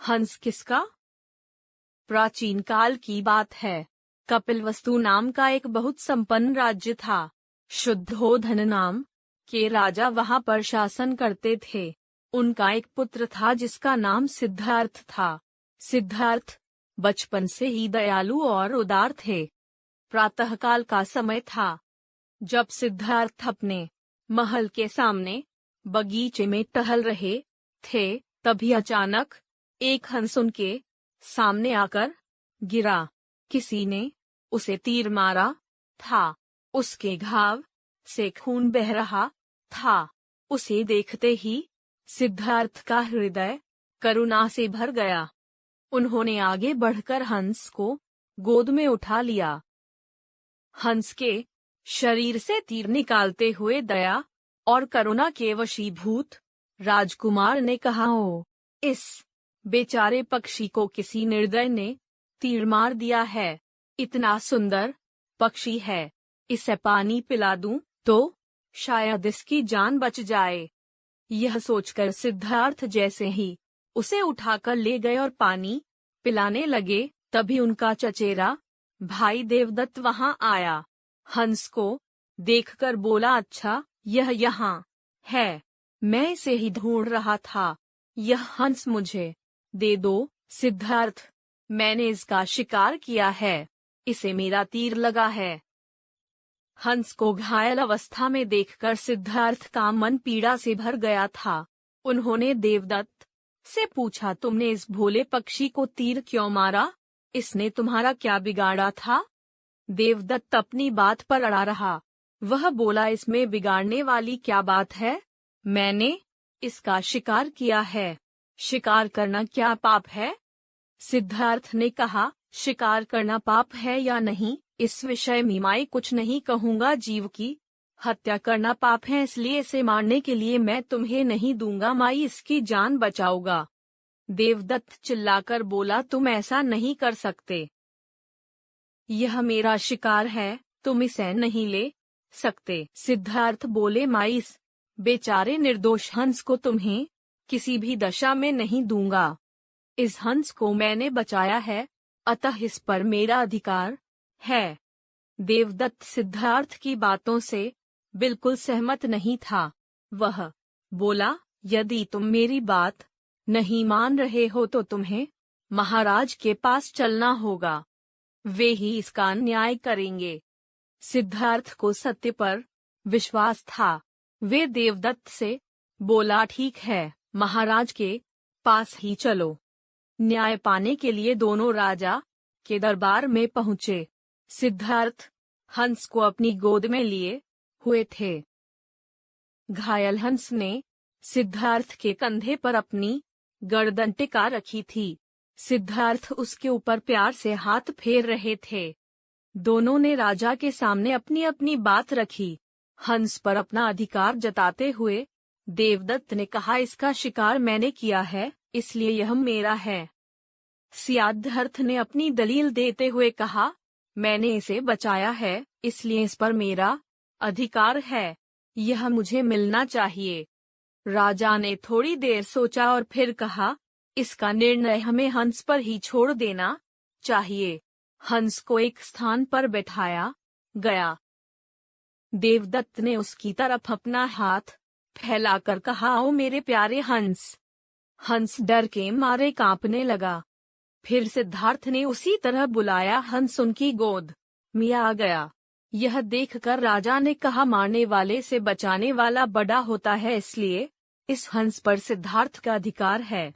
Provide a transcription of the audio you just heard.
हंस किसका? प्राचीन काल की बात है। कपिलवस्तु नाम का एक बहुत संपन्न राज्य था। शुद्धोधन नाम के राजा वहां पर शासन करते थे। उनका एक पुत्र था जिसका नाम सिद्धार्थ था। सिद्धार्थ बचपन से ही दयालु और उदार थे। प्रातःकाल का समय था। जब सिद्धार्थ अपने महल के सामने बगीचे में टहल रहे थे, तभी अचानक एक हंस उनके सामने आकर गिरा। किसी ने उसे तीर मारा था। उसके घाव से खून बह रहा था। उसे देखते ही सिद्धार्थ का हृदय करुणा से भर गया। उन्होंने आगे बढ़कर हंस को गोद में उठा लिया। हंस के शरीर से तीर निकालते हुए दया और करुणा के वशीभूत राजकुमार ने कहा, ओ, इस बेचारे पक्षी को किसी निर्दय ने तीर मार दिया है। इतना सुंदर पक्षी है, इसे पानी पिला दूं तो शायद इसकी जान बच जाए। यह सोचकर सिद्धार्थ जैसे ही उसे उठाकर ले गए और पानी पिलाने लगे, तभी उनका चचेरा भाई देवदत्त वहां आया। हंस को देखकर बोला, अच्छा, यह यहाँ है। मैं इसे ही ढूंढ रहा था। यह हंस मुझे दे दो सिद्धार्थ। मैंने इसका शिकार किया है। इसे मेरा तीर लगा है। हंस को घायल अवस्था में देखकर सिद्धार्थ का मन पीड़ा से भर गया था। उन्होंने देवदत्त से पूछा, तुमने इस भोले पक्षी को तीर क्यों मारा? इसने तुम्हारा क्या बिगाड़ा था? देवदत्त अपनी बात पर अड़ा रहा। वह बोला, इसमें बिगाड़ने वाली क्या बात है? मैंने इसका शिकार किया है। शिकार करना क्या पाप है? सिद्धार्थ ने कहा, शिकार करना पाप है या नहीं, इस विषय में मैं कुछ नहीं कहूंगा। जीव की हत्या करना पाप है, इसलिए इसे मारने के लिए मैं तुम्हें नहीं दूंगा। मैं इसकी जान बचाऊंगा। देवदत्त चिल्लाकर बोला, तुम ऐसा नहीं कर सकते। यह मेरा शिकार है, तुम इसे नहीं ले सकते। सिद्धार्थ बोले, मैं इस बेचारे निर्दोष हंस को तुम्हें किसी भी दशा में नहीं दूंगा। इस हंस को मैंने बचाया है, अतः इस पर मेरा अधिकार है। देवदत्त सिद्धार्थ की बातों से बिल्कुल सहमत नहीं था। वह बोला, यदि तुम मेरी बात नहीं मान रहे हो तो तुम्हें महाराज के पास चलना होगा। वे ही इसका न्याय करेंगे। सिद्धार्थ को सत्य पर विश्वास था। वे देवदत्त से बोला, ठीक है, महाराज के पास ही चलो। न्याय पाने के लिए दोनों राजा के दरबार में पहुंचे। सिद्धार्थ हंस को अपनी गोद में लिए हुए थे। घायल हंस ने सिद्धार्थ के कंधे पर अपनी गर्दन टिका रखी थी। सिद्धार्थ उसके ऊपर प्यार से हाथ फेर रहे थे। दोनों ने राजा के सामने अपनी अपनी बात रखी। हंस पर अपना अधिकार जताते हुए देवदत्त ने कहा, इसका शिकार मैंने किया है, इसलिए यह मेरा है। सिद्धार्थ ने अपनी दलील देते हुए कहा, मैंने इसे बचाया है, इसलिए इस पर मेरा अधिकार है। यह मुझे मिलना चाहिए। राजा ने थोड़ी देर सोचा और फिर कहा, इसका निर्णय हमें हंस पर ही छोड़ देना चाहिए। हंस को एक स्थान पर बैठाया गया। देवदत्त ने उसकी तरफ अपना हाथ फैलाकर कहा, ओ मेरे प्यारे हंस। हंस डर के मारे कांपने लगा। फिर सिद्धार्थ ने उसी तरह बुलाया। हंस उनकी गोद में आ गया। यह देखकर राजा ने कहा, मारने वाले से बचाने वाला बड़ा होता है, इसलिए इस हंस पर सिद्धार्थ का अधिकार है।